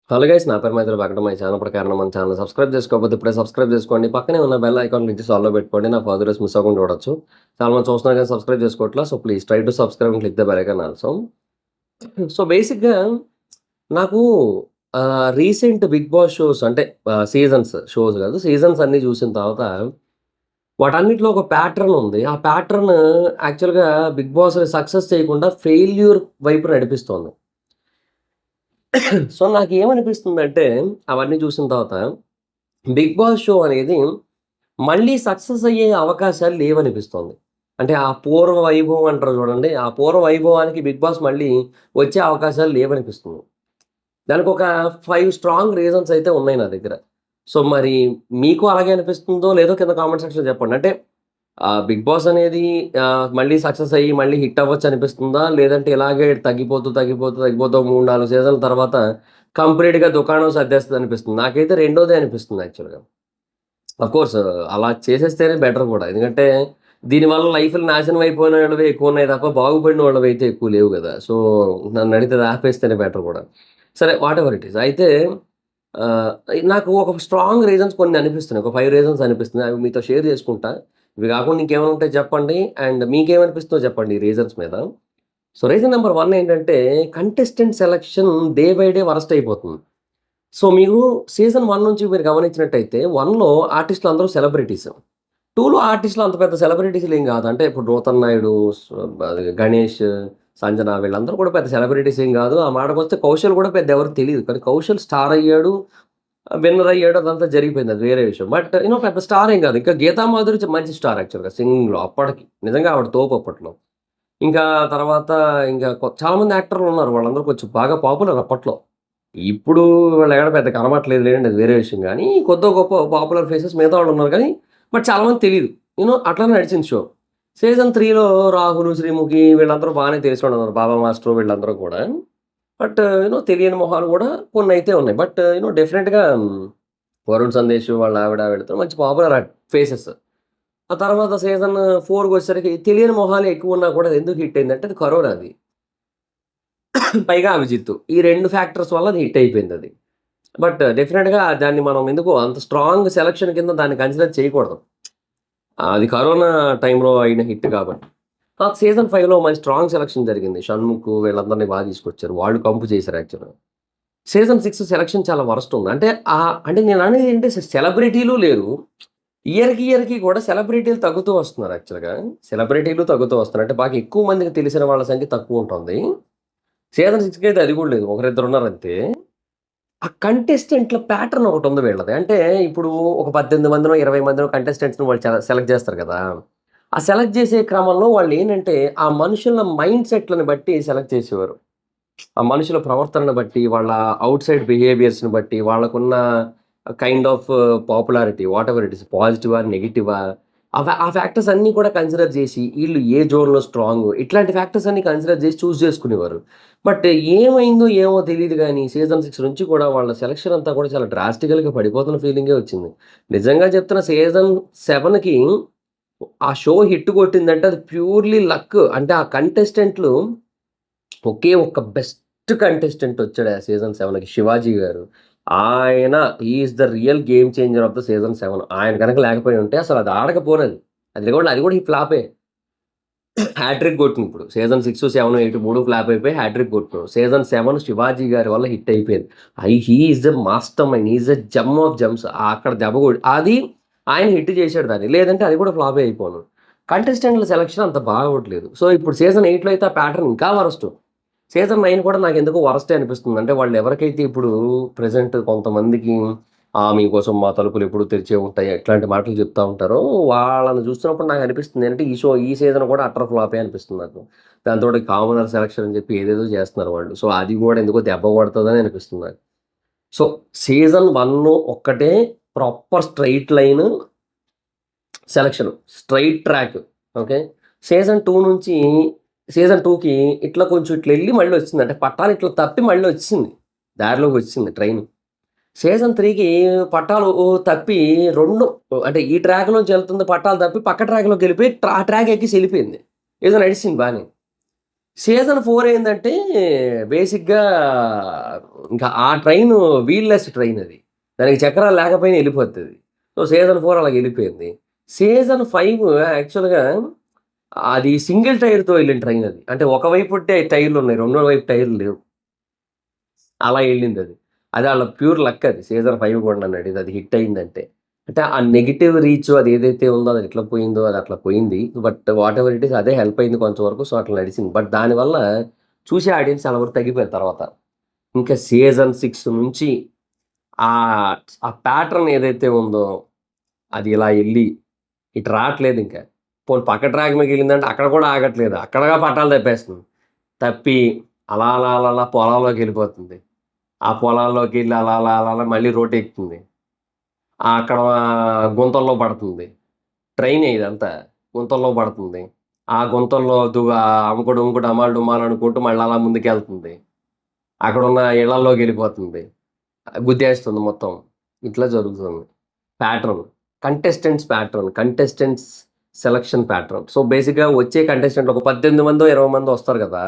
Hello guys, నా పేరు మైత్రి Venkata. My channel ప్రకారం మన ఛానల్ సబ్స్క్రైబ్ చేసుకోకపోతే ఇప్పుడే సబ్స్క్రైబ్ చేసుకోండి. పక్కనే ఉన్న బెల్ ఐకాన్ క్లిక్ చేసి ఆల్లో పెట్టుకోండి. నా ఫర్దర్ డేస్ మిస్ అవ్వకుండా చూడొచ్చు. చాలా మంది చూస్తున్నారు కానీ సబ్స్క్రైబ్ చేసుకోవట్లా. So please try to subscribe and click the bell icon also. So బేసిక్‌గా నాకు రీసెంట్ 'బిగ్ బాస్' షోస్ అంటే షోస్ కాదు, సీజన్స్ అన్నీ చూసిన తర్వాత వాటన్నిటిలో ఒక ప్యాటర్న్ ఉంది. ఆ ప్యాటర్న్ యాక్చువల్‌గా 'బిగ్ బాస్' సక్సెస్ చేయకుండా ఫెయిల్యూర్ వైపు నడిపిస్తోంది. సో నాకేమనిపిస్తుందంటే అవన్నీ చూసిన తర్వాత 'బిగ్ బాస్' షో అనేది మళ్ళీ సక్సెస్ అయ్యే అవకాశాలు లేవనిపిస్తోంది. అంటే ఆ పూర్వ వైభవం అంటారు చూడండి. ఆ పూర్వ వైభవానికి 'బిగ్ బాస్' మళ్ళీ వచ్చే అవకాశాలు లేవనిపిస్తుంది. దానికొక 5 స్ట్రాంగ్ రీజన్స్ అయితే ఉన్నాయి నా దగ్గర. సో మరి మీకు అలాగే అనిపిస్తుందో లేదో కింద కామెంట్ సెక్షన్‌లో చెప్పండి. అంటే 'బిగ్ బాస్' అనేది మళ్ళీ సక్సెస్ అయ్యి మళ్ళీ హిట్ అవ్వచ్చు అనిపిస్తుందా? లేదంటే ఇలాగే తగ్గిపోతూ 3, 4 సీజన్‌ల తర్వాత కంప్లీట్‌గా దుకాణం సర్దేస్తది అనిపిస్తుంది. నాకైతే రెండోదే అనిపిస్తుంది యాక్చువల్‌గా. ఆఫ్‌కోర్స్ అలా చేసేస్తేనే బెటర్ కూడా. ఎందుకంటే దీనివల్ల లైఫ్‌లు నాశనం అయిపోయినోళ్ళవే ఎక్కువున్నాయి తప్ప బాగుపడిన వాళ్ళవైతే ఎక్కువ లేవు గదా! సో నన్నడిగితే అది ఆపేస్తేనే బెటర్ కూడా. సరే వాటెవర్ ఇట్ ఈస్. అయితే ఆహ్, నాకు ఒక స్ట్రాంగ్ రీజన్స్ కొన్ని అనిపిస్తున్నాయి. ఒక 5 రీజన్స్ అనిపిస్తున్నాయి. అవి మీతో షేర్ చేసుకుంటా. ఇవి కాకుండా ఇంకేమైనా ఉంటే చెప్పండి. అండ్ మీకేమనిపిస్తుందో చెప్పండి ఈ రీజన్స్ మీద. సో రీజన్ నంబర్ 1 ఏంటంటే contestant selection day by day worst అయిపోతుంది. సో మీరు సీజన్ 1 నుంచి మీరు గమనించినట్టయితే 1లో ఆర్టిస్టులందరూ సెలబ్రిటీస్. 2లో ఆర్టిస్టులు అంత పెద్ద సెలబ్రిటీస్‌లేం గాదు. అంటే ఇప్పుడు 'నూతన్ నాయుడు', అది 'గణేష్', 'సంజన' వీళ్ళందరూ కూడా పెద్ద సెలబ్రిటీస్ ఏం గాదు. ఆ మాటకొస్తే 'కౌశల్' కూడా పెద్ద ఎవరికీ తెలీదు. కానీ 'కౌశల్' స్టార్ అయ్యాడు. విన్నర్ అయ్యాడు. అదంతా జరిగిపోయింది. అది వేరే విషయం. బట్ పెద్ద స్టార్ ఏం గాదు. ఇంకా 'గీతా మాధురి' మంచి స్టార్ యాక్చువల్‌గా సింగింగ్‌లో అప్పటికి. నిజంగా ఆవిడ తోపు అప్పట్లో. ఇంకా తర్వాత ఇంకా చాలామంది యాక్టర్లున్నారు. వాళ్ళందరూ కొంచెం బాగా పాపులర్ అప్పట్లో. ఇప్పుడు వాళ్ళెక్కడ పెద్ద కనబడట్లేదు లెండి. అది వేరే విషయం గానీ, కొద్దో గొప్పో పాపులర్ ఫేసెస్ మిగతా వాళ్ళున్నారు గానీ, బట్ చాలా మందికి తెలీదు. అట్లనే నడిచింది షో. సీజన్ 3లో రాహుల్, శ్రీముఖి వీళ్ళందరూ బానే తెలిసినోళ్ళున్నారు. బాబా మాస్టర్ వీళ్ళందరూ కూడా. బట్ తెలియని మొహాలు గూడా కొన్నైతే ఉన్నాయి. బట్ డెఫినెట్‌గా వరుణ్ సందేశ్ వాళ్ళ ఆవిడ వీళ్ళతో మంచి పాపులర్ ఫేసెస్. ఆ తర్వాత సీజన్ 4కొచ్చేసరికి తెలియని మొహాలే ఎక్కువున్నా కూడా అది ఎందుకు హిట్ అయిందంటే అది కరోనాది. పైగా అభిజిత్తు. ఈ 2 ఫ్యాక్టర్స్ వల్ల అది హిట్ అయిపోయిందది. బట్ డెఫినిట్‌గా దాన్ని మనం ఎందుకో అంత స్ట్రాంగ్ సెలక్షన్ కింద దాన్ని కన్సిడర్ చేయకూడదు. అది కరోనా టైమ్‌లో అయిన హిట్ కాబట్టి. సీజన్ 5లో మంచి స్ట్రాంగ్ సెలక్షన్ జరిగింది. 'షణ్ముఖ్' వీళ్ళందరిని తీసుకొచ్చారు. వాళ్ళు కంపు చేశారు యాక్చువల్‌గా. సీజన్ 6 సెలక్షన్ చాలా వరస్ట్ ఉంది. అంటే నేననేది ఏంటంటే సెలబ్రిటీలు లేరు. ఇయర్‌కి కూడా సెలబ్రిటీలు తగ్గుతూ వస్తున్నారు యాక్చువల్‌గా. సెలబ్రిటీలు తగ్గుతూ వస్తున్నారు. అంటే బాగా ఎక్కువ మందికి తెలిసిన వాళ్ళ సంఖ్య తక్కువుంటుంది. సీజన్ 6 అయితే అది కూడా లేదు. ఒకరిద్దరున్నారంతే. ఆ కంటెస్టెంట్‌ల ప్యాటర్న్ ఒకటుంది వీళ్ళది. అంటే ఇప్పుడు ఒక 18 మందినో, 20 మందినో కంటెస్టెంట్స్‌ని వాళ్ళు సెలెక్ట్ చేస్తారు కదా! ఆ సెలెక్ట్ చేసే క్రమంలో వాళ్ళేంటంటే, ఆ మనుషుల మైండ్ సెట్‌లని బట్టి సెలెక్ట్ చేసేవారు. ఆ మనుషుల ప్రవర్తనను బట్టి, వాళ్ళ ఔట్ సైడ్ బిహేవియర్స్‌ని బట్టి, వాళ్ళకున్న kind of popularity whatever it is పాజిటివా? నెగెటివా? ఆ ఫ్యాక్టర్స్ అన్నీ కూడా కన్సిడర్ జేసి, ఈళ్ళు ఏ జోన్‌లో స్ట్రాంగు ఇట్లాంటి ఫ్యాక్టర్స్ అన్నీ కన్సిడర్ జేసి చూజ్ చేసుకునేవారు. బట్ ఏమైందో ఏమో తెలీదు గానీ, సీజన్ 6 నుంచి కూడా వాళ్ళ సెలక్షన్ అంతా కూడా చాలా డ్రాస్టికల్‌గా పడిపోతున్న ఫీలింగే వచ్చింది. నిజంగా చెప్తున్నా సీజన్ 7కి ఆ షో హిట్ కొట్టిందంటే అది ప్యూర్‌లీ లక్. అంటే ఆ కంటెస్టెంట్‌లు ఒకే ఒక్క బెస్ట్ కంటెస్టెంట్ వచ్చాడు ఆ సీజన్ 7కి 'శివాజీ' గారు. ఆయన హి is the real game changer of the season 7. ఆయన గనక లేకపోయి ఉంటే అసలు అది ఆడకపోనేది. అది కూడా ఫ్లాపే. హ్యాట్రిక్ కొట్టిందిప్పుడు. సీజన్ 6, 7, 8 3 ఫ్లాప్ అయిపోయి హ్యాట్రిక్ కొట్టినాడు. సీజన్ 7 శివాజీ గారి వల్ల హిట్ అయిపోయింది. He is the mastermind. He is the gem of gems. అక్కడ దెబ్బ కొట్టి అది ఆయన హిట్ చేసాడు దాన్ని. లేదంటే అది కూడా ఫ్లాపే అయిపోను. కంటెస్టెంట్‌ల సెలక్షన్ అంత బాగోట్లేదు. సో, ఇప్పుడు సీజన్ 8లో అయితే ఆ ప్యాటర్న్ ఇంకా వరస్ట్. సీజన్ 9 కూడా నాకెందుకో వరస్టే అనిపిస్తుంది. అంటే వాళ్ళు ఎవరికైతే ఇప్పుడు ప్రెజెంట్ కొంతమందికి మీకోసం మా తలుపులెప్పుడూ తెరిచే ఉంటాయి. ఇట్లాంటి మాటలు చెప్తా ఉంటారో, వాళ్ళని చూస్తున్నప్పుడు నాకనిపిస్తుంది ఏంటంటే, ఈ సీజన్ కూడా అట్టర్ ఫ్లాపే అనిపిస్తుంది నాకు. దాంతోటి కామనర్ సెలక్షన్ అని చెప్పి ఏదేదో చేస్తున్నారు వాళ్ళు. సో, అది కూడా ఎందుకో దెబ్బ కొడతదని అనిపిస్తుంది నాకు. సో, సీజన్ 1 ఒక్కటే proper straight line selection. Straight track. Okay. Season 2 నుంచి సీజన్ 2కి ఇట్లా కొంచెం ఇట్లెళ్లి మళ్ళీ వచ్చింది. అంటే పట్టాలు ఇట్లా తప్పి మళ్ళీ వచ్చింది. దారిలోకొచ్చేసింది ట్రైను. సీజన్ 3కి పట్టాలు తప్పి 2 అంటే ఈ ట్రాక్‌లోంచి ఎళ్తుంది పట్టాలు తప్పి పక్క ట్రాక్‌లోకెళ్ళిపోయి ఆ ట్రాక్ ఎక్కేసి ఎళ్ళిపోయింది. ఏదో నడిచింది బానే. సీజన్ 4 ఏందంటే బేసిక్‌గా ఇంకా ఆ ట్రైను వీల్లెస్ ట్రైన్ అది. దానికి చక్రాలు లేకపోయినా ఎళ్ళిపోద్దది. సో, సీజన్ 4 అలాగెళ్ళిపోయింది. సీజన్ 5 యాక్చువల్‌గా అది సింగిల్ టైర్‌తో ఎళ్ళిన ట్రైన్ అది. అంటే ఒకవైపు టైర్‌లున్నాయి. రెండో వైపు టైర్‌లు లేవు. అలా ఎళ్ళిందది. అది ఆళ్ళ ప్యూర్ లక్ అది. సీజన్ 5 కూడా నన్నడిగితే అది హిట్ అయిందంటే. అంటే ఆ నెగెటివ్ రీచ్ అది ఏదైతే ఉందో అది ఎట్లా పోయిందో అది అట్లా పోయింది. But what ever it is అదే హెల్ప్ అయింది కొంచెం వరకు. సో, అట్లా నడిసింది. బట్ దానివల్ల చూసే ఆడియన్స్ చాలా వరకు తగ్గిపోయారు తర్వాత. ఇంకా సీజన్ 6 నుంచి ఆ ప్యాటర్న్ ఏదైతే ఉందో అది ఇలా ఎళ్లి ఇటు రాట్లేదింక. పోనీ పక్క ట్రాక్ మీదకెళ్ళిందంటే అక్కడ కూడా ఆగట్లేదు. అక్కడ పట్టాలు తప్పేస్తుంది. తప్పి అలా, అలా, అలా, అలా పొలాల్లోకెళ్ళిపోతుంది. ఆ పొలాల్లోకెళ్ళి అలా, అలా, అలా, అలా మళ్ళీ రోడ్డెక్కుతుంది. అక్కడ గుంతల్లో పడుతుంది. ట్రైనే ఇదంతా. గుంతల్లో పడుతుంది. ఆ గుంతల్లో అముకుడు, ఉముకుడు, అమాలు, డుమాలు అనుకుంటూ మళ్ళీ అలా ముందుకెళ్తుంది. అక్కడున్న ఇళ్ళల్లోకెళ్ళిపోతుంది. గుద్దేస్తుంది మొత్తం. ఇట్లా జరుగుతుంది. Pattern. Contestants selection pattern. So, బేసిక్‌గా వచ్చే కంటెస్టెంట్లు ఒక 18 మందో, 20 మందో వస్తారు గదా!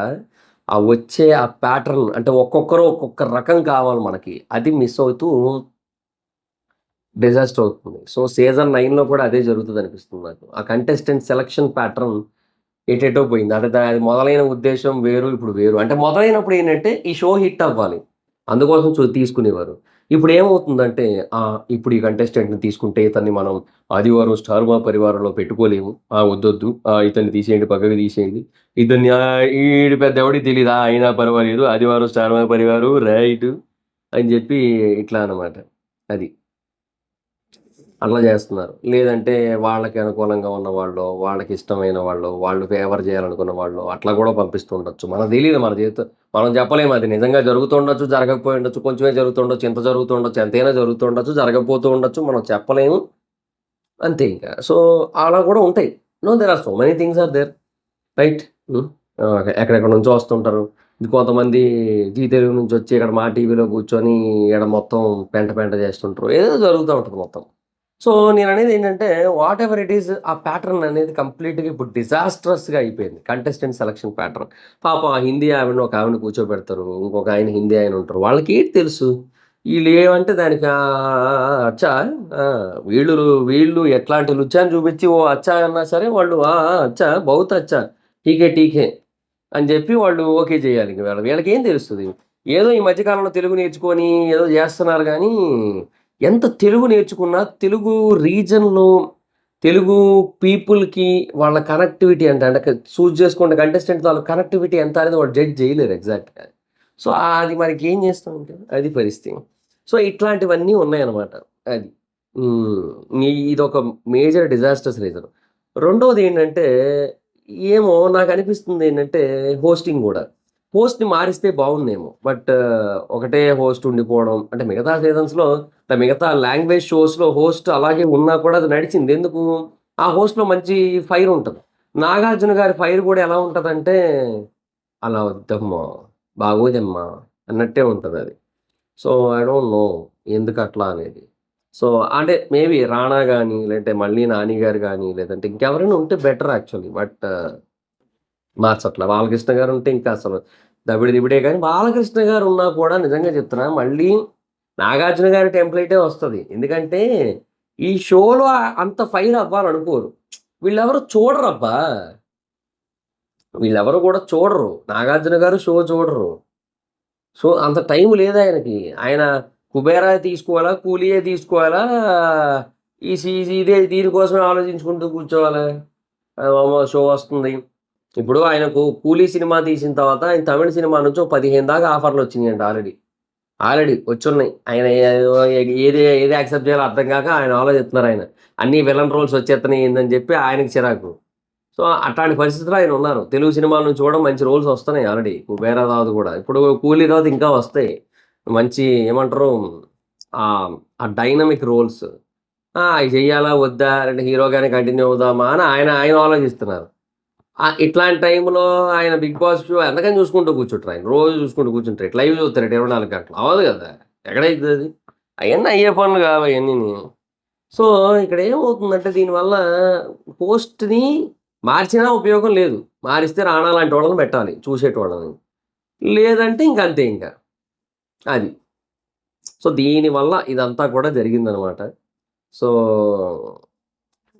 ఆ వచ్చే ఆ ప్యాటర్న్ అంటే ఒక్కొక్కరు ఒక్కొక్క రకం కావాలి మనకి. అది మిస్ అవుతూ డిజాస్టర్ అవుతుంది. సో, సీజన్ 9లో కూడా అదే జరుగుతదనిపిస్తుంది నాకు. ఆ కంటెస్టెంట్ సెలక్షన్ ప్యాటర్న్ ఎటెటో పోయింది. అంటే అది మొదలైన ఉద్దేశ్యం వేరు, ఇప్పుడు వేరు. అంటే మొదలైనప్పుడు ఏంటంటే ఈ షో హిట్ అవ్వాలి. అందుకోసం తీసుకునేవారు. ఇప్పుడేమవుతుందంటే ఇప్పుడు ఈ కంటెస్టెంట్‌ని తీసుకుంటే ఇతన్ని మనం 'ఆదివారం స్టార్ మా పరివారంలో' పెట్టుకోలేము. వద్దొద్దు. ఇతన్ని తీసేయండి, పక్కకి తీసేయండి. ఇతన్ని ఈడు పెద్ద ఎవడికి తెలీదా అయినా పర్వాలేదు. 'ఆదివారం స్టార్ మా పరివారం' రైటు అని జెప్పి ఇట్లా అన్నమాట. అది. అట్లా జేస్తున్నారు. లేదంటే వాళ్ళకి అనుకూలంగా ఉన్నవాళ్ళో, వాళ్ళకిష్టమైన వాళ్ళో, వాళ్ళు ఫేవర్ జేయాలనుకున్న వాళ్ళో అట్లా గూడా పంపిస్తూ ఉండొచ్చు. మనకు తెలీదు మన జీవితం మనం చెప్పలేము అది నిజంగా జరుగుతుండొచ్చు, జరగకపోయి ఉండొచ్చు, కొంచెమే జరుగుతుండొచ్చు, ఇంత జరుగుతుండొచ్చు, ఎంతైనా జరుగుతుండొచ్చు, జరగకపోతూ ఉండొచ్చు. మనం చెప్పలేము. అంతే ఇంక. సో, అలా గూడా ఉంటాయి. There are so many things are there. Right. Hmm. ఎక్కడెక్కడి నుంచో వస్తుంటారు. కొంతమంది జీ తెలుగు నుంచొచ్చి ఇక్కడ మా టీవీలో కూర్చొని ఈడ మొత్తం పెంట పెంట చేస్తుంటారు. ఏదేదో జరుగుతా ఉంటది మొత్తం. సో, నేననేదేంటంటే వాట్ ఎవర్ ఇట్ ఈస్ ఆ ప్యాటర్న్ అనేది కంప్లీట్‌గా ఇప్పుడు డిజాస్ట్రస్‌గా అయిపోయింది. Contestant selection pattern. పాపం ఆ హిందీ ఒక ఆవిడని కూర్చోబెడతారు. ఇంకొక ఆయన హిందీ ఆయనుంటారు. వాళ్ళకేటి తెలుసు? ఈళ్ళేమంటే దానికి అచ్చా! ఆ! వీళ్ళు వీళ్ళు ఎట్లాంటి లుచ్చాని చూపించి ఓ అచ్చా అన్నా సరే వాళ్ళు అచ్చా! బహుత్ అచ్చా! ఠీకే ఠీకే అని జెప్పి వాళ్ళు ఓకే జేయాలి. ఇంక వీళ్ళకేం తెలుస్తది? ఏదో ఈ మధ్య కాలంలో తెలుగు నేర్చుకొని ఏదో జేస్తున్నారు గానీ, ఎంత తెలుగు నేర్చుకున్నా తెలుగు రీజన్‌లో తెలుగు పీపుల్‌కి వాళ్ళ కనెక్టివిటీ అంటే చూజ్ చేసుకున్న కంటెస్టెంట్‌తో వాళ్ళ కనెక్టివిటీ ఎంత అనేది వాళ్ళు జడ్జ్ జేయలేరు ఎగ్జాక్ట్‌గా. సో, అది మరికేం జేస్తాం ఇంక? అది పరిస్థితి. సో, ఇట్లాంటివన్నీ ఉన్నాయన్నమాట. అది. ఇదొక మేజర్ డిజాస్టర్స్ రీజన్. రెండోదేంటంటే, ఏమో నాకనిపిస్తుందేంటంటే హోస్టింగ్ గూడా. హోస్ట్‌ని మారిస్తే బావుండేమో. బట్ ఒకటే హోస్ట్ ఉండిపోవడం అంటే మిగతా సీజన్స్‌లో మిగతా లాంగ్వేజ్ షోస్‌లో హోస్ట్ అలాగే ఉన్నా కూడా అది నడిచింది. ఎందుకు? ఆ హోస్ట్‌లో మంచి ఫైర్ ఉంటది. నాగార్జున గారి ఫైర్ గూడా ఎలా ఉంటదంటే, "అలా వద్దమ్మా! బాగోదమ్మా!" అన్నట్టే ఉంటదది. సో, ఐ డోంట్ నో ఎందుకట్లా అనేది. సో, అంటే మేబీ 'రానా' గాని, లేదంటే మళ్ళీ 'నాని' గారు గాని, లేదంటే ఇంకెవరైనా ఉంటే బెటర్ యాక్చువల్లీ. బట్ మార్చట్ల. బాలకృష్ణ గారుంటే ఇంకా అసలు దబిడి దిబిడే గాని, బాలకృష్ణ గారున్నా కూడా నిజంగా చెప్తున్నా మళ్ళీ నాగార్జున గారి టెంప్లేటే వస్తది. ఎందుకంటే, ఈ షోలో అంత ఫైర్ అవ్వాలనుకోరు. వీళ్ళెవరు చూడరబ్బా! వీళ్ళెవరు కూడా చూడరు. నాగార్జున గారు షో చూడరు. సో, అంత టైం లేదాయనకి. ఆయన 'కుబేరా' తీసుకోవాలా, 'కూలీయే' తీసుకోవాలా, ఈ సీ ఇదే దీనికోసమే ఆలోచించుకుంటూ కూర్చోవాలా? వామ్మో! షో వస్తుంది. ఇప్పుడు ఆయనకు 'కూలీ' సినిమా తీసిన తర్వాత ఆయన తమిళ్ సినిమా నుంచి ఓ 15 దాకా ఆఫర్‌లొచ్చినియంట ఆల్రెడీ. ఆల్రెడీ వచ్చున్నాయి. ఆయన ఏది యాక్సెప్ట్ చేయాలో అర్థం కాక ఆయన ఆలోచిస్తున్నారాయన. అన్నీ విలన్ రోల్స్ వచ్చేత్తన్నాయి ఏందని చెప్పి ఆయనకి చిరాకు. సో, అట్లాంటి పరిస్థితిలో ఆయనున్నారు. తెలుగు సినిమాల నుంచి కూడా మంచి రోల్స్ వస్తున్నాయి ఆల్రెడీ. 'కుబేరా' తర్వాత కూడా. ఇప్పుడు 'కూలీ' తర్వాత ఇంకా వస్తాయి. మంచి ఏమంటారు ఆ డైనమిక్ రోల్స్. అయి చెయ్యాలా? వద్దా? లేదంటే హీరోగానే కంటిన్యూ అవుదామా? అని ఆయన ఆయన ఆలోచిస్తున్నారు. ఇట్లాంటి టైంలో ఆయన 'బిగ్ బాస్' షో ఎంతకని చూసుకుంటూ కూర్చుంటారు ఆయన. రోజు చూసుకుంటూ కూర్చుంటారు. లైవ్ చూస్తారట 24 గంటలు. అవ్వదు కదా! ఎక్కడైతదది? అయన్నీ అయ్యే పనులు కావు అయన్నీని. సో, ఇక్కడ ఏమవుతుందంటే దీనివల్ల పోస్ట్‌ని మార్చినా ఉపయోగం లేదు. మారిస్తే రానా లాంటి వాళ్ళని పెట్టాలి చూసేటోళ్ళని. లేదంటే ఇంకంతే ఇంక. అది. సో, దీనివల్ల ఇదంతా కూడా జరిగిందనమాట. సో,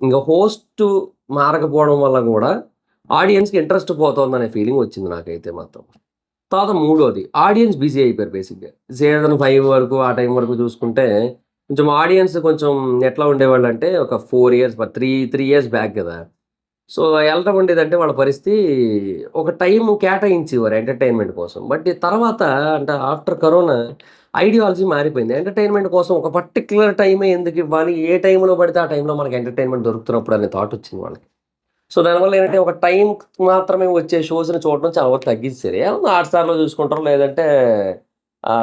ఇంక హోస్టు మారకపోవడం వల్ల గూడా ఆడియన్స్‌కి ఇంట్రెస్ట్ పోతోందనే ఫీలింగొచ్చింది నాకైతే మాత్రం. తర్వాత మూడోది ఆడియన్స్ బిజీ అయిపోయారు బేసిక్‌గా. సీజన్ 5 వరకు ఆ టైం వరకు చూసుకుంటే కొంచెం ఆడియన్స్ కొంచెం ఎట్లా ఉండేవాళ్ళంటే ఒక 4 ఇయర్స్ 3 ఇయర్స్ బ్యాక్ గదా! సో, ఎలా ఉండేదంటే వాళ్ళ పరిస్థితి ఒక టైం కేటాయించేవారు ఎంటర్‌టైన్‌మెంట్ కోసం. బట్ ఈ తర్వాత అంటే ఆఫ్టర్ కరోనా ఐడియాలజీ మారిపోయింది. ఎంటర్‌టైన్‌మెంట్ కోసం ఒక పర్టిక్యులర్ టైమే ఎందుకివ్వాలి? ఏ టైంలో పడితే ఆ టైంలో మనకి ఎంటర్‌టైన్‌మెంట్ దొరుకుతున్నప్పుడు అనే థాట్ వచ్చింది వాళ్ళకి. సో, దానివల్ల ఏంటంటే ఒక టైం మాత్రమే వచ్చే షోస్‌ని చూడడం చాలా వరకు తగ్గిచ్చేసారు. ఏముంది హాట్‌స్టార్‌లో చూసుకుంటారు. లేదంటే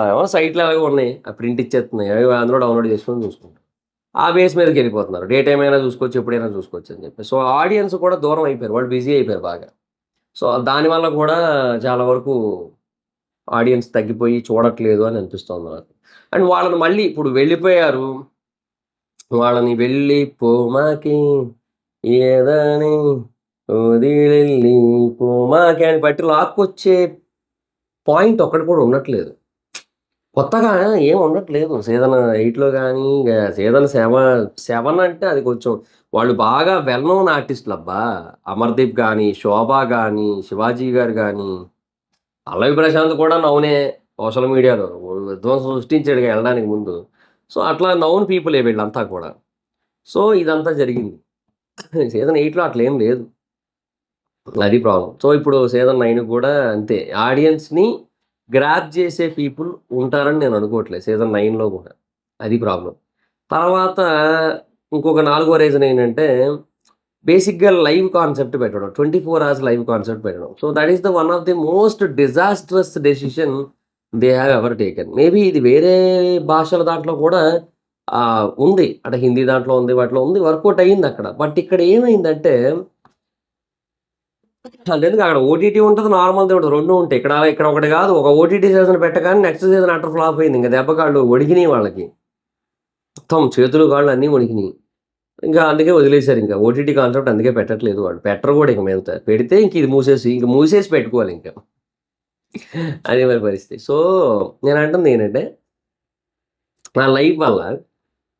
ఏమో సైట్‌లు ఎలాగో ఉన్నాయి. ఆ ప్రింట్ ఇచ్చేస్తున్నాయి. అవి అందులో డౌన్‌లోడ్ చేసుకొని చూసుకుంటారు. ఆ బేస్ మీదకెళ్ళిపోతున్నారు. డే టైమ్ అయినా చూసుకోవచ్చు, ఎప్పుడైనా చూసుకోవచ్చు అని చెప్పి. సో, ఆడియన్స్ కూడా దూరం అయిపోయారు. వాళ్ళు బిజీ అయిపోయారు బాగా. సో, దానివల్ల కూడా చాలా వరకు ఆడియన్స్ తగ్గిపోయి చూడట్లేదు అని అనిపిస్తోంది నాకు. అండ్ వాళ్ళని మళ్ళీ ఇప్పుడు వెళ్ళిపోయారు. వాళ్ళని వెళ్ళిపోమాకే ఎదని వదిలెళ్ళి పోమాకే అని బట్టి లాక్కొచ్చే పాయింట్ ఒక్కటి కూడా ఉండట్లేదు. కొత్తగా ఏం ఉండట్లేదు. సీజన్ 8లో గాని, ఇగ సీజన్ 7 అంటే అది కొంచెం వాళ్ళు బాగా వెల్ నోన్ ఆర్టిస్టులబ్బా! 'అమర్‌దీప్' గాని, 'శోభ' గాని, 'శివాజీ' గారు గాని, 'పల్లవి ప్రశాంత్' కూడా నౌనే సోషల్ మీడియాలో. విధ్వంసం సృష్టించాడుగా ఎళ్ళడానికి ముందు. సో, అట్లా నౌన్ పీపులే వీళ్ళంతా కూడా. సో, ఇదంతా జరిగింది. సీజన్ 8లో అట్లేం లేదు. అది ప్రాబ్లమ్. సో, ఇప్పుడు సీజన్ 9 కూడా అంతే. ఆడియన్స్‌ని గ్రాబ్ చేసే పీపుల్ ఉంటారని నేను అనుకోవట్లేదు సీజన్ 9లో గూడా. అది ప్రాబ్లమ్. తర్వాత ఇంకొక నాలుగో రీజన్ ఏంటంటే, బేసిక్‌గా లైవ్ కాన్సెప్ట్ పెట్టడం. 24 అవర్స్ లైవ్ కాన్సెప్ట్ పెట్టడం. So, that is the one of the most disastrous decision they have ever taken. Maybe ఇది వేరే భాషల దాంట్లో కూడా ఉంది. అంటే హిందీ దాంట్లో ఉంది, వాటిలో ఉంది. వర్కౌట్ అయిందక్కడ. బట్ ఇక్కడ ఏమైందంటే లేదు అక్కడ ఓటీటీ ఉంటది. నార్మల్‌ది ఉంటది. 2 ఉంటాయి. ఇక్కడ ఒకటి గాదు. ఒక ఓటీటీ సీజన్ పెట్టగానే నెక్స్ట్ సీజన్ అటర్ ఫ్లాప్ అయింది. ఇంక దెబ్బకి ఆళ్ళు వణికినియి వాళ్ళకి. మొత్తం చేతులు, కాళ్ళు అన్నీ వణికినియి. ఇంకా అందుకే వదిలేసారింక. ఓటీటీ కాన్సెప్ట్ అందుకే పెట్టట్లేదు వాళ్ళు. పెట్టరు గూడా ఇక మీదట. పెడితే ఇంక మూసేసి పెట్టుకోవాలింక. అది మరి పరిస్థితి. సో, నేనంటుందేంటంటే, నా లైఫ్ వల్ల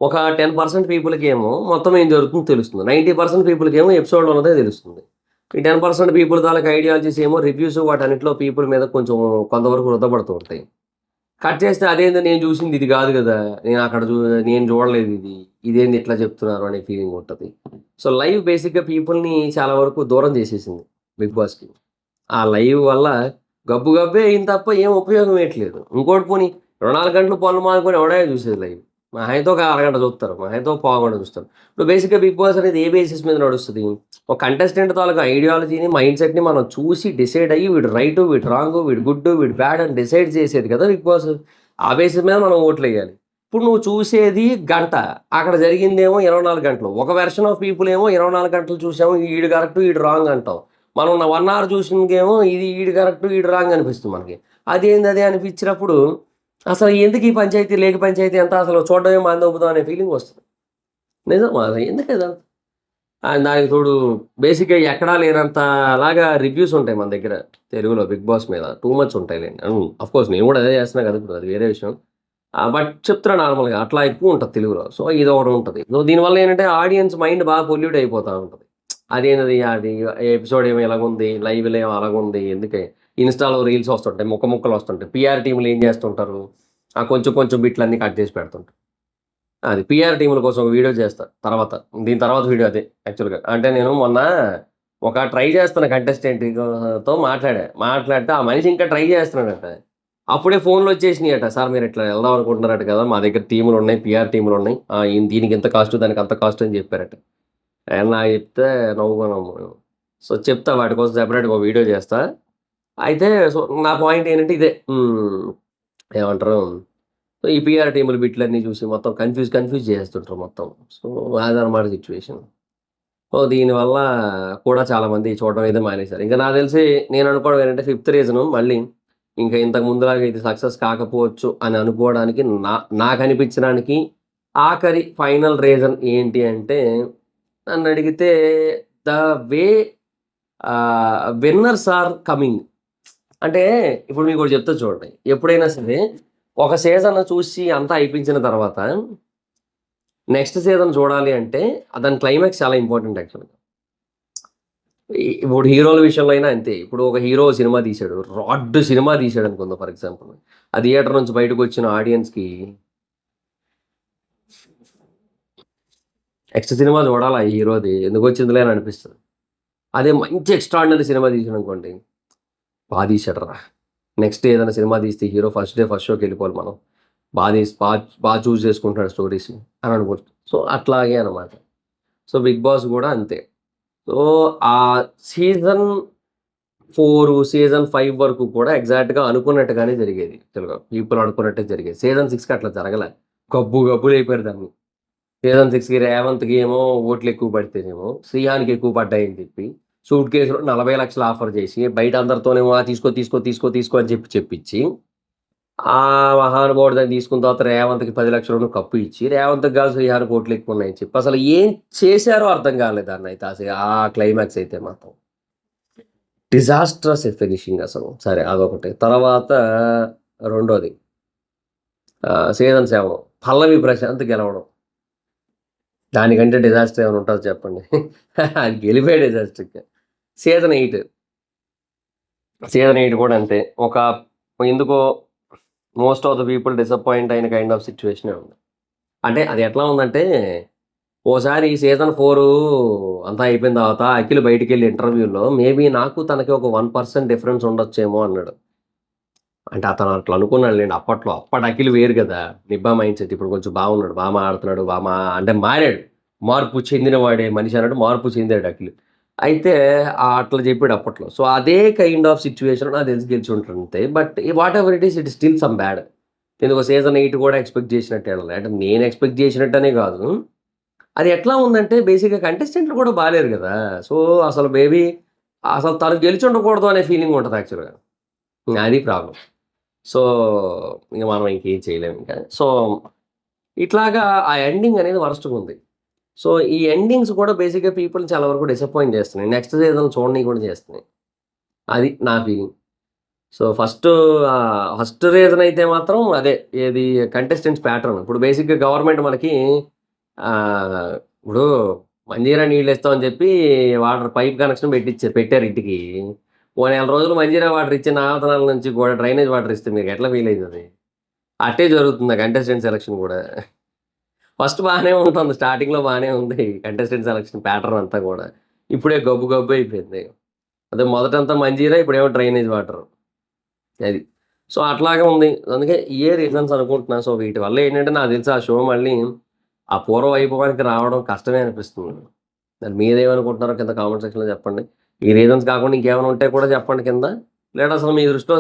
ఒక 10% పీపుల్‌కేమో మొత్తం ఏం జరుగుతుందో తెలుస్తుంది. 90% పీపుల్‌కేమో ఎపిసోడ్‌లో ఉన్నదే తెలుస్తుంది. ఈ 10% పీపుల్ తాలూకా ఐడియాలజీస్ ఏమో రివ్యూస్ వాటన్నిటిలో పీపుల్ మీద కొంచెం కొంతవరకు వృధపడుతూ ఉంటాయి. కట్ చేస్తే అదేంది నేను చూసింది ఇది గాదు గదా! నేను చూడలేదు ఇది. ఇదేంది ఇట్లా చెప్తున్నారు అనే ఫీలింగ్ ఉంటది. సో, లైవ్ బేసిక్‌గా పీపుల్‌ని చాలా వరకు దూరం చేసేసింది 'బిగ్ బాస్‌కి'. ఆ లైవ్ వల్ల గబ్బు గబ్బే అయింది తప్ప ఏం ఉపయోగం ఏట్లేదు. ఇంకోటి పోనీ 24 గంటలు పనులు మానుకొని ఎవడయ్యా చూసేది లైవ్. మహా అయితే ఒక అరగంట చూస్తారు. మహా అయితే ఒక పావుగంట చూస్తారు. ఇప్పుడు బేసిక్‌గా 'బిగ్ బాస్' అనేది ఏ బేసిస్ మీద నడుస్తది? ఒక కంటెస్టెంట్ తాలూకా ఐడియాలజీని, మైండ్ సెట్‌ని మనం చూసి డిసైడ్ అయ్యి వీడు రైటు, వీడు రాంగు, వీడు గుడ్డు, వీడు బ్యాడ్ అని డిసైడ్ చేసేది కదా 'బిగ్ బాస్'. ఆ బేసిస్ మీద మనం ఓట్లేయాలి. ఇప్పుడు నువ్వు చూసేది గంట. అక్కడ జరిగిందేమో 24 గంటలు. ఒక వెర్షన్ ఆఫ్ పీపుల్ ఏమో 24 గంటలు చూసాము. ఈడు కరెక్ట్, ఈడు రాంగ్ అంటాం. మనం 1 అవర్ చూసిందేమో ఇది ఈడు కరెక్ట్, ఈడు రాంగ్ అనిపిస్తుంది మనకి. అదేందది అనిపించినప్పుడు అసలు ఎందుకు ఈ పంచాయతీ, లేక పంచాయతీ అంతా అసలు చూడడమే మాందోపుదాం అనే ఫీలింగ్ వస్తది. నిజం అది ఎందుకదా? దానికి తోడు బేసిక్‌గా ఎక్కడా లేనంత అలాగా రివ్యూస్ ఉంటాయి మన దగ్గర తెలుగులో 'బిగ్ బాస్' మీద. టూ మచ్ ఉంటాయిలెండి. ఆఫ్‌కోర్స్ నేను కూడా అదే చేస్తున్నా కదా! ఇప్పుడు అది వేరే విషయం. బట్ చెప్తున్నా నార్మల్‌గా అట్లా ఎక్కువ ఉంటది తెలుగులో. సో, ఇదొకటి ఉంటది. సో, దీనివల్ల ఏంటంటే ఆడియన్స్ మైండ్ బాగా పొల్యూట్ అయిపోతా ఉంటది. అదేంటిది అది ఎపిసోడ్ ఏమో ఇలాగుంది, లైవ్‌లో ఏమో అలాగుంది. ఎందుకే ఇన్‌స్టాలో రీల్స్ వస్తుంటాయి. ముక్కలు వస్తుంటాయి. పీఆర్ టీమ్‌లు ఏం చేస్తుంటారు? కొంచెం కొంచెం బిట్లన్నీ కట్ చేసి పెడుతుంటారు. అది పీఆర్ టీముల కోసం ఒక వీడియో చేస్తా తర్వాత. దీని తర్వాత వీడియో అదే యాక్చువల్‌గా. అంటే నేను మొన్న ఒక ట్రై చేస్తున్న కంటెస్టెంట్‌తో మాట్లాడితే ఆ మనిషి ఇంకా ట్రై చేస్తున్నాడట. అప్పుడే ఫోన్‌లొచ్చేసినియట. సార్ మీరిట్లా ఎళ్దాం అనుకుంటున్నారట కదా! మా దగ్గర టీములున్నాయి. పీఆర్ టీములున్నాయి. దీనికి ఇంత కాస్ట్, దానికి అంత కాస్ట్ అని చెప్పారట. నాకు చెప్తే నవ్వుకున్నాము మేము. సో, చెప్తా వాటి కోసం సెపరేట్‌గా ఒక వీడియో చేస్తా. అయితే సో, నా పాయింట్ ఏంటంటే ఇదే. ఏమంటారు? సో, ఈ పీఆర్ టీముల బిట్లన్నీ చూసి మొత్తం కన్‌ఫ్యూజ్ చేసేస్తుంటారు మొత్తం. సో, అదనమాట సిట్యుయేషన్. సో, దీనివల్ల కూడా చాలామంది చూడడం అయితే మానేశారు. ఇంక నాకు తెలిసి నేను అనుకోవడం ఏంటంటే ఫిఫ్త్ రీజను మళ్ళీ ఇంక ఇంతకు ముందులాగా ఇది సక్సెస్ కాకపోవచ్చు అని అనుకోవడానికి నాకనిపించడానికి ఫైనల్ రీజన్ ఏంటి అంటే నన్నడిగితే the way winners are coming. అంటే ఇప్పుడు మీకోటి చెప్తా చూడండి. ఎప్పుడైనా సరే ఒక సీజన్ చూసి అంతా అయిపించిన తర్వాత నెక్స్ట్ సీజన్ చూడాలి అంటే దాని క్లైమాక్స్ చాలా ఇంపార్టెంట్ యాక్చువల్‌గా. ఇప్పుడు హీరోల విషయంలో అయినా అంతే. ఇప్పుడు ఒక హీరో సినిమా తీశాడు. సినిమా తీశాడనుకుందాం ఫర్ ఎగ్జాంపుల్. ఆ థియేటర్ నుంచి బయటకొచ్చిన ఆడియన్స్‌కి నెక్స్ట్ సినిమా చూడాలా ఈ హీరోది ఎందుకొచ్చిందిలే అని అనిపిస్తది. అదే మంచి ఎక్స్‌ట్రార్డినరీ సినిమా తీశాడనుకోండి, బా తీశాడురా! నెక్స్ట్ ఏదైనా సినిమా తీస్తే హీరో ఫస్ట్ డే ఫస్ట్ షోకెళ్ళిపోవాలి మనం. బా తీసి బా బా చూజ్ చేసుకుంటున్నాడు స్టోరీస్ అని అనుకుంటాం. సో, అట్లాగే అనమాట. సో, 'బిగ్ బాస్' గూడా అంతే. సో, ఆ సీజన్ 4, సీజన్ 5 వరకు కూడా ఎగ్జాక్ట్‌గా అనుకున్నట్టుగానే జరిగేది. యాక్చువల్‌గా పీపుల్ అనుకున్నట్టే జరిగేది. సీజన్ 6కి అట్లా జరగలే. గబ్బు లేపారు దాన్ని. సీజన్ 6కి రేవంత్‌కి ఏమో ఓట్లెక్కువ పడితేనేమో, శ్రీహాన్‌కి ఎక్కువ పడ్డాయని చెప్పి, సూట్ కేస్‌లో 40,00,000 ఆఫర్ చేసి, బయట అందరితోనేమో తీసుకో అని చెప్పించి, ఆ మహానుభావుడు దాన్ని తీసుకున్న తర్వాత రేవంత్‌కి 10,00,000 కప్పు ఇచ్చి, రేవంత్‌కి కాదు శ్రీహాన్‌కి ఓట్లెక్కువున్నాయని చెప్పి, అసలు ఏం చేశారో అర్థం కాలేదు దాన్నయితే ఆ క్లైమాక్స్ అయితే మాత్రం. డిజాస్ట్రస్ ఫినిషింగ్ అసలు. సరే అదొకటి. తర్వాత రెండోది సీజన్ 7 పల్లవి ప్రశాంత్ గెలవడం. దానికంటే డిజాస్టర్ ఏమైనా ఉంటదా చెప్పండి. అది గెలిపే డిజాస్టర్ ఇక. సీజన్ 8. సీజన్ 8 కూడా అంతే. ఎందుకో most of the people disappoint అయిన కైండ్ ఆఫ్ సిట్యుయేషనే ఉంది. అంటే అది ఎట్లా ఉందంటే, ఓసారి సీజన్ 4 అంతా అయిపోయిన తర్వాత అఖిల్ బయటికెళ్ళి ఇంటర్వ్యూలో మేబీ నాకు తనకి ఒక 1% డిఫరెన్స్ ఉండొచ్చేమో అన్నాడు. అంటే అతను అట్లా అనుకున్నాడులెండి అప్పట్లో. అప్పటి అఖిల్ వేరు గదా! నిబ్బా మైండ్ సెట్. ఇప్పుడు కొంచెం బాగున్నాడు. బా మాట్లాడుతున్నాడు. అంటే మారాడు. మార్పు చెందినవాడే మనిషి అన్నట్టు మార్పు చెందాడు అఖిల్. అయితే అట్లా జెప్పాడు అప్పట్లో. సో, అదే కైండ్ ఆఫ్ సిట్యుయేషన్‌లో నాకు తెలిసి గెలిచుంటారు అంతే. But what ever it is still some bad. ఎందుకో సీజన్ 8 కూడా ఎక్స్‌పెక్ట్ చేసినట్టే ఎళ్ళలే. అంటే నేను ఎక్స్‌పెక్ట్ చేసినట్టనే గాదు. అది ఎట్లా ఉందంటే బేసిక్‌గా కంటెస్టెంట్లు కూడా బాలేరు గదా! సో, అసలు తను గెలిచుండకూడదు అనే ఫీలింగ్ ఉంటది యాక్చువల్‌గా. అది ప్రాబ్లమ్. సో, మనం ఇంకేం చేయలేమింక. సో, ఇట్లాగా ఆ ఎండింగ్ అనేది వరస్ట్‌గుంది. సో, ఈ ఎండింగ్స్ కూడా బేసిక్‌గా పీపుల్‌ని చాలా వరకు డిసప్పాయింట్ చేస్తున్నాయి. నెక్స్ట్ సీజన్ చూడనీయకుండా చేస్తున్నాయి. అది నా ఫీలింగ్. సో, ఫస్ట్ రీజన్ అయితే మాత్రం అదే ఏది కంటెస్టెంట్స్ ప్యాటర్న్. ఇప్పుడు బేసిక్‌గా గవర్నమెంట్ మనకి ఇప్పుడు మంజీరా నీళ్ళిస్తామని చెప్పి పైప్ కనెక్షన్ పెట్టారు ఇంటికి. ఓ నెల రోజులు మంజీరా వాటర్ ఇచ్చి నాగతనాల నుంచి కూడా డ్రైనేజ్ వాటర్ ఇస్తే మీకెట్లా ఫీల్ అయితది? అట్టే జరుగుతుంది ఆ కంటెస్టెంట్ సెలక్షన్ గూడా. ఫస్ట్ బానే ఉంటుంది. స్టార్టింగ్‌లో బానే ఉంది. కంటెస్టెంట్ సెలక్షన్ ప్యాటర్న్ అంతా గూడా. ఇప్పుడే గబ్బు అయిపోయింది. అదే మొదటంతా మంజీరా ఇప్పుడేమో డ్రైనేజ్ వాటర్. అది. సో, అట్లాగే ఉంది. అందుకే ఇయే రీజన్స్ అనుకుంటున్నా. సో, వీటి వల్ల ఏంటంటే నాకు తెలిసి ఆ షో మళ్ళీ ఆ పూర్వ వైభవానికి రావడం కష్టమే అనిపిస్తుంది. మరి మీరేమనుకుంటున్నారో కింద కామెంట్ సెక్షన్‌లో చెప్పండి. ఈ రీజన్స్ కాకుండా ఇంకేమైనా ఉంటే కూడా చెప్పండి కింద. లేదా అసలు మీ దృష్టిలో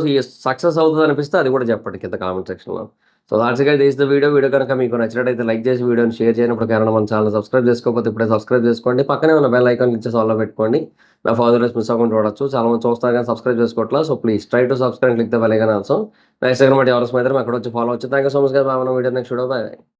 సక్సెస్ అవుతదనిపిస్తే అది కూడా చెప్పండి కింద కామెంట్ సెక్షన్‌లో. So, that's it guys this the video. Video కనుక మీకు నచ్చినట్టయితే లైక్ చేసి వీడియోని షేర్ చేయనప్పుడు కారణం మన ఛానెల్ సబ్స్క్రైబ్ చేసుకోకపోతే ఇప్పుడే సబ్స్క్రైబ్ చేసుకోండి. పక్కనే ఉన్న బెల్ ఐకాన్ క్లిక్ చేసి ఆల్‌లో పెట్టుకోండి. నా ఫర్దర్ వీడియోస్ మిస్ అవ్వకుండా చూడొచ్చు. చాలా మంది చూస్తారు కానీ సబ్స్క్రైబ్ చేసుకోవట్లా. So, please try to subscribe and click the bell icon also. నా ఇన్‌స్టాగ్రామ్ ఎవరైతే మాత్రం అక్కడొచ్చి ఫాలో అవ్వచ్చు. Thank you so much guys. Bye. Video next video. By.